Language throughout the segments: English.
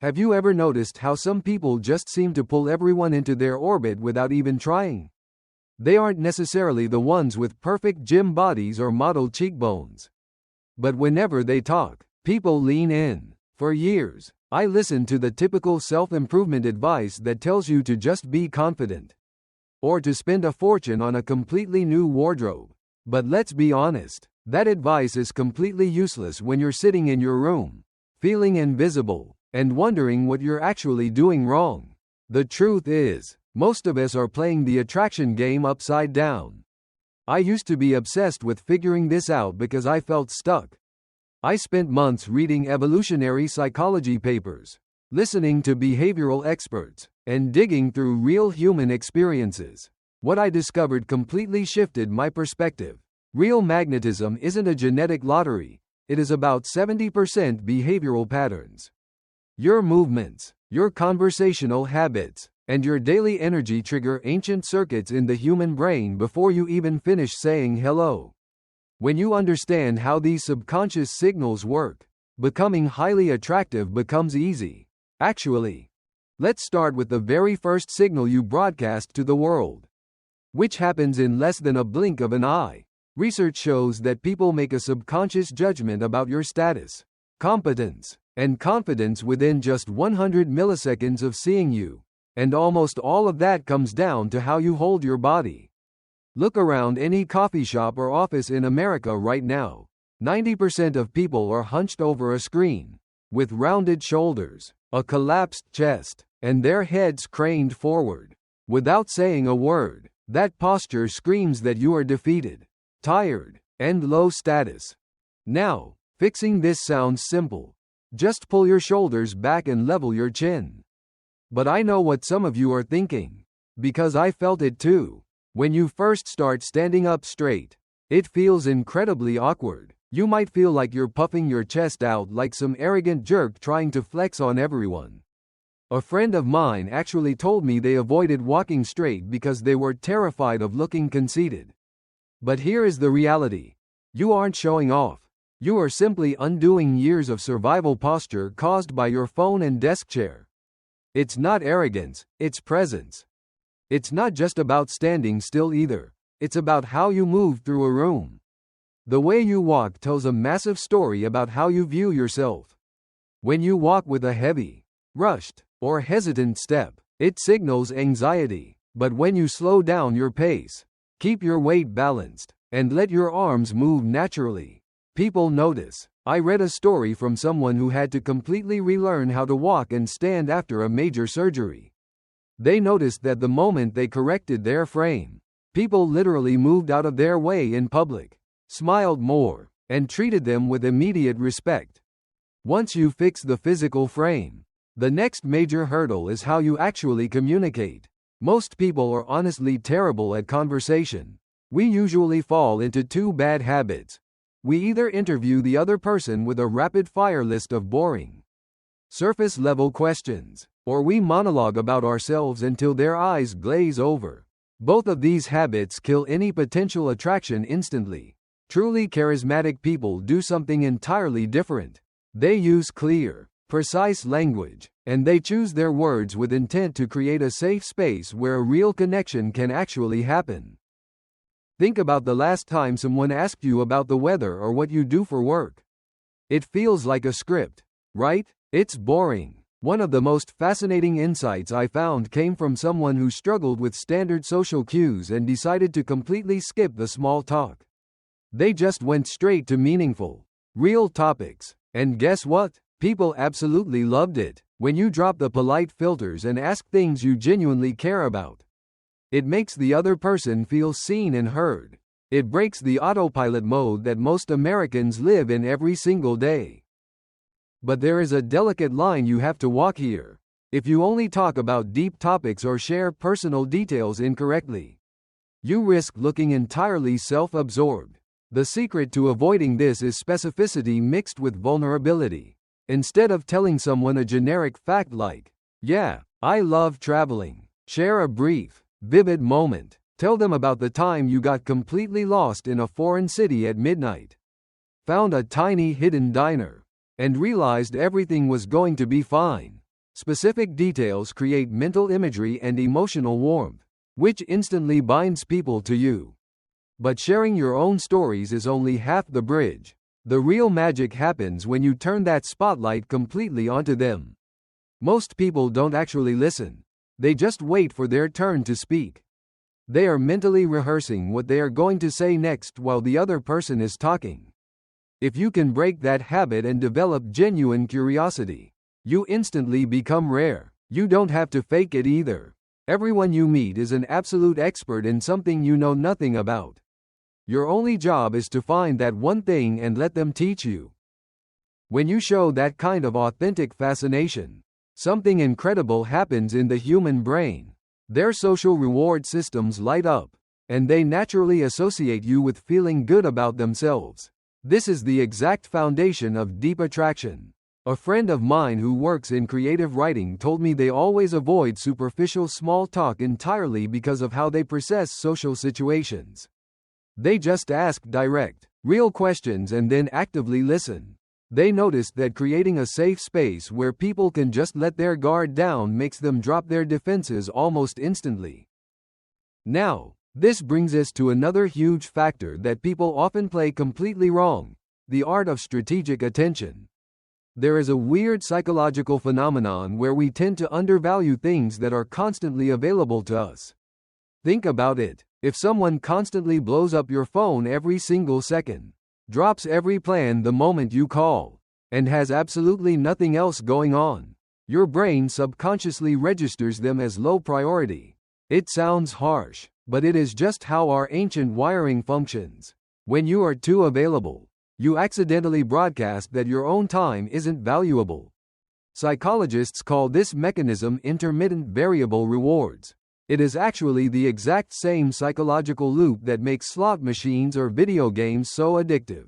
Have you ever noticed how some people just seem to pull everyone into their orbit without even trying? They aren't necessarily the ones with perfect gym bodies or model cheekbones. But whenever they talk, people lean in. For years, I listened to the typical self-improvement advice that tells you to just be confident, or to spend a fortune on a completely new wardrobe. But let's be honest, that advice is completely useless when you're sitting in your room, feeling invisible, and wondering what you're actually doing wrong. The truth is, most of us are playing the attraction game upside down. I used to be obsessed with figuring this out because I felt stuck. I spent months reading evolutionary psychology papers, listening to behavioral experts, and digging through real human experiences. What I discovered completely shifted my perspective. Real magnetism isn't a genetic lottery. It is about 70% behavioral patterns. Your movements, your conversational habits, and your daily energy trigger ancient circuits in the human brain before you even finish saying hello. When you understand how these subconscious signals work, becoming highly attractive becomes easy. Actually, let's start with the very first signal you broadcast to the world, which happens in less than a blink of an eye. Research shows that people make a subconscious judgment about your status, competence, and confidence within just 100 milliseconds of seeing you. And almost all of that comes down to how you hold your body. Look around any coffee shop or office in America right now. 90% of people are hunched over a screen, with rounded shoulders, a collapsed chest, and their heads craned forward. Without saying a word, that posture screams that you are defeated, tired, and low status. Now, fixing this sounds simple. Just pull your shoulders back and level your chin. But I know what some of you are thinking, because I felt it too. When you first start standing up straight, it feels incredibly awkward. You might feel like you're puffing your chest out like some arrogant jerk trying to flex on everyone. A friend of mine actually told me they avoided walking straight because they were terrified of looking conceited. But here is the reality. You aren't showing off. You are simply undoing years of survival posture caused by your phone and desk chair. It's not arrogance, it's presence. It's not just about standing still either. It's about how you move through a room. The way you walk tells a massive story about how you view yourself. When you walk with a heavy, rushed, or hesitant step, it signals anxiety. But when you slow down your pace, keep your weight balanced, and let your arms move naturally, people notice. I read a story from someone who had to completely relearn how to walk and stand after a major surgery. They noticed that the moment they corrected their frame, people literally moved out of their way in public, smiled more, and treated them with immediate respect. Once you fix the physical frame, the next major hurdle is how you actually communicate. Most people are honestly terrible at conversation. We usually fall into two bad habits. We either interview the other person with a rapid-fire list of boring, surface-level questions, or we monologue about ourselves until their eyes glaze over. Both of these habits kill any potential attraction instantly. Truly charismatic people do something entirely different. They use clear, precise language, and they choose their words with intent to create a safe space where a real connection can actually happen. Think about the last time someone asked you about the weather or what you do for work. It feels like a script, right? It's boring. One of the most fascinating insights I found came from someone who struggled with standard social cues and decided to completely skip the small talk. They just went straight to meaningful, real topics. And guess what? People absolutely loved it. When you drop the polite filters and ask things you genuinely care about, it makes the other person feel seen and heard. It breaks the autopilot mode that most Americans live in every single day. But there is a delicate line you have to walk here. If you only talk about deep topics or share personal details incorrectly, you risk looking entirely self-absorbed. The secret to avoiding this is specificity mixed with vulnerability. Instead of telling someone a generic fact like, "Yeah, I love traveling," share a brief, vivid moment. Tell them about the time you got completely lost in a foreign city at midnight, found a tiny hidden diner, and realized everything was going to be fine. Specific details create mental imagery and emotional warmth, which instantly binds people to you. But sharing your own stories is only half the bridge. The real magic happens when you turn that spotlight completely onto them. Most people don't actually listen. They just wait for their turn to speak. They are mentally rehearsing what they are going to say next while the other person is talking. If you can break that habit and develop genuine curiosity, you instantly become rare. You don't have to fake it either. Everyone you meet is an absolute expert in something you know nothing about. Your only job is to find that one thing and let them teach you. When you show that kind of authentic fascination, something incredible happens in the human brain. Their social reward systems light up, and they naturally associate you with feeling good about themselves. This is the exact foundation of deep attraction. A friend of mine who works in creative writing told me they always avoid superficial small talk entirely because of how they process social situations. They just ask direct, real questions and then actively listen. They noticed that creating a safe space where people can just let their guard down makes them drop their defenses almost instantly. Now, this brings us to another huge factor that people often play completely wrong: the art of strategic attention. There is a weird psychological phenomenon where we tend to undervalue things that are constantly available to us. Think about it. If someone constantly blows up your phone every single second, drops every plan the moment you call, and has absolutely nothing else going on, your brain subconsciously registers them as low priority. It sounds harsh, but it is just how our ancient wiring functions. When you are too available, you accidentally broadcast that your own time isn't valuable. Psychologists call this mechanism intermittent variable rewards. It is actually the exact same psychological loop that makes slot machines or video games so addictive.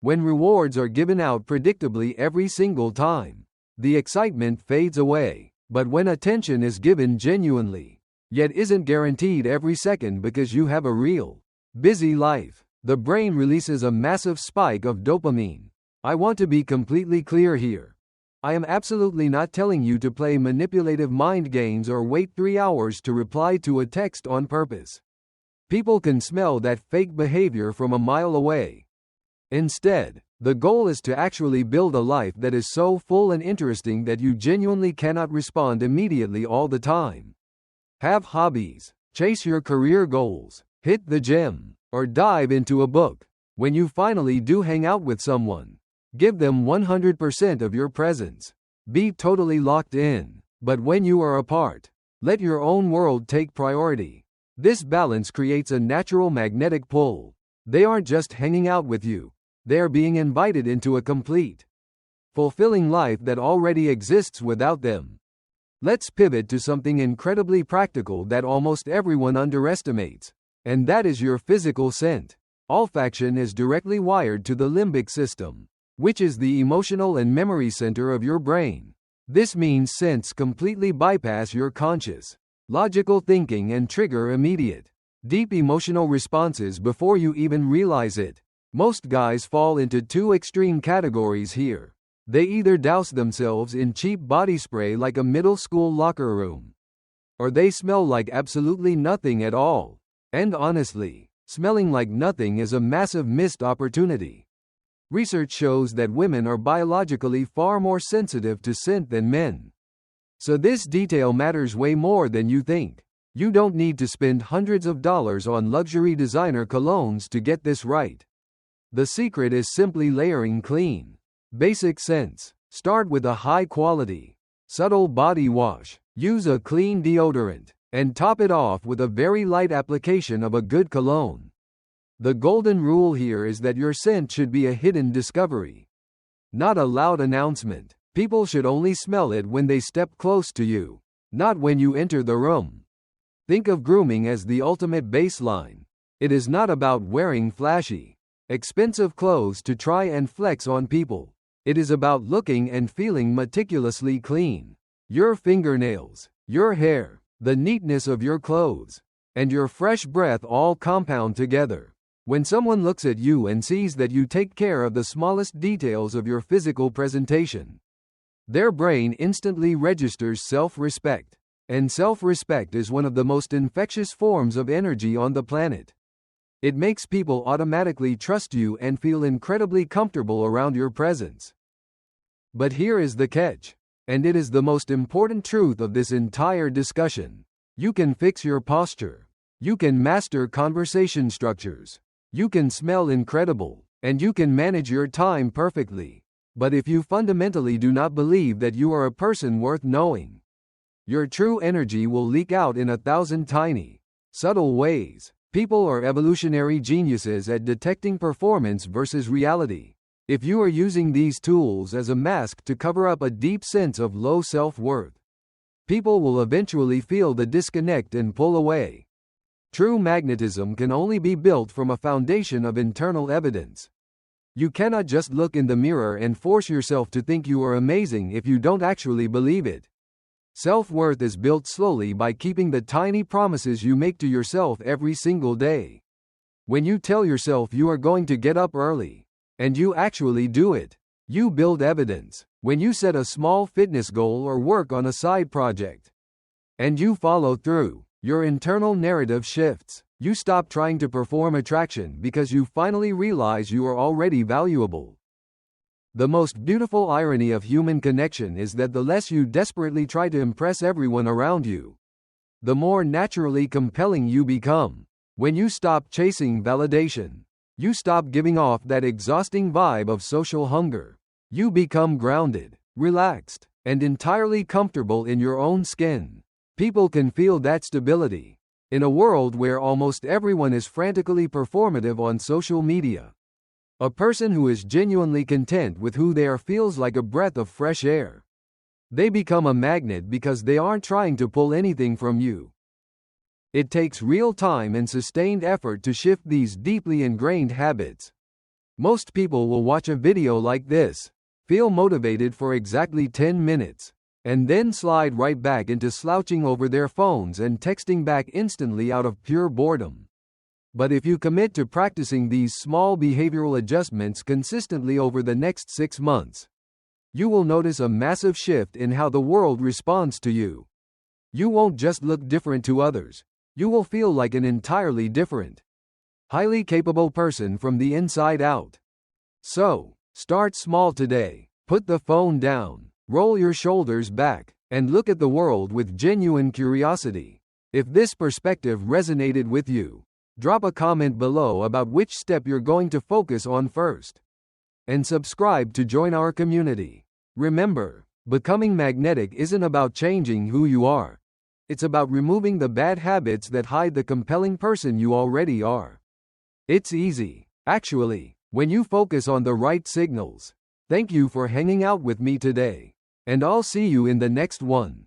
When rewards are given out predictably every single time, the excitement fades away. But when attention is given genuinely, yet isn't guaranteed every second because you have a real, busy life, the brain releases a massive spike of dopamine. I want to be completely clear here. I am absolutely not telling you to play manipulative mind games or wait 3 hours to reply to a text on purpose. People can smell that fake behavior from a mile away. Instead, the goal is to actually build a life that is so full and interesting that you genuinely cannot respond immediately all the time. Have hobbies, chase your career goals, hit the gym, or dive into a book. When you finally do hang out with someone, give them 100% of your presence. Be totally locked in. But when you are apart, let your own world take priority. This balance creates a natural magnetic pull. They aren't just hanging out with you. They are being invited into a complete, fulfilling life that already exists without them. Let's pivot to something incredibly practical that almost everyone underestimates, and that is your physical scent. Olfaction is directly wired to the limbic system, which is the emotional and memory center of your brain. This means scents completely bypass your conscious, logical thinking and trigger immediate, deep emotional responses before you even realize it. Most guys fall into two extreme categories here. They either douse themselves in cheap body spray like a middle school locker room, or they smell like absolutely nothing at all. And honestly, smelling like nothing is a massive missed opportunity. Research shows that women are biologically far more sensitive to scent than men. So this detail matters way more than you think. You don't need to spend hundreds of dollars on luxury designer colognes to get this right. The secret is simply layering clean, basic scents. Start with a high-quality, subtle body wash. Use a clean deodorant, and top it off with a very light application of a good cologne. The golden rule here is that your scent should be a hidden discovery, not a loud announcement. People should only smell it when they step close to you, not when you enter the room. Think of grooming as the ultimate baseline. It is not about wearing flashy, expensive clothes to try and flex on people. It is about looking and feeling meticulously clean. Your fingernails, your hair, the neatness of your clothes, and your fresh breath all compound together. When someone looks at you and sees that you take care of the smallest details of your physical presentation, Their brain instantly registers self-respect. And self-respect is one of the most infectious forms of energy on the planet. It makes people automatically trust you and feel incredibly comfortable around your presence. But here is the catch. And it is the most important truth of this entire discussion. You can fix your posture. You can master conversation structures. You can smell incredible. And you can manage your time perfectly. But if you fundamentally do not believe that you are a person worth knowing, your true energy will leak out in 1,000 tiny, subtle ways. People are evolutionary geniuses at detecting performance versus reality. If you are using these tools as a mask to cover up a deep sense of low self-worth, people will eventually feel the disconnect and pull away. True magnetism can only be built from a foundation of internal evidence. You cannot just look in the mirror and force yourself to think you are amazing if you don't actually believe it. Self-worth is built slowly by keeping the tiny promises you make to yourself every single day. When you tell yourself you are going to get up early, and you actually do it, you build evidence. When you set a small fitness goal or work on a side project, and you follow through, your internal narrative shifts. You stop trying to perform attraction because you finally realize you are already valuable. The most beautiful irony of human connection is that the less you desperately try to impress everyone around you, the more naturally compelling you become. When you stop chasing validation, you stop giving off that exhausting vibe of social hunger. You become grounded, relaxed, and entirely comfortable in your own skin. People can feel that stability. In a world where almost everyone is frantically performative on social media, a person who is genuinely content with who they are feels like a breath of fresh air. They become a magnet because they aren't trying to pull anything from you. It takes real time and sustained effort to shift these deeply ingrained habits. Most people will watch a video like this, feel motivated for exactly 10 minutes, and then slide right back into slouching over their phones and texting back instantly out of pure boredom. But if you commit to practicing these small behavioral adjustments consistently over the next 6 months, you will notice a massive shift in how the world responds to you. You won't just look different to others. You will feel like an entirely different, highly capable person from the inside out. So, start small today. Put the phone down, roll your shoulders back, and look at the world with genuine curiosity. If this perspective resonated with you, drop a comment below about which step you're going to focus on first. And subscribe to join our community. Remember, becoming magnetic isn't about changing who you are. It's about removing the bad habits that hide the compelling person you already are. It's easy, actually, when you focus on the right signals. Thank you for hanging out with me today. And I'll see you in the next one.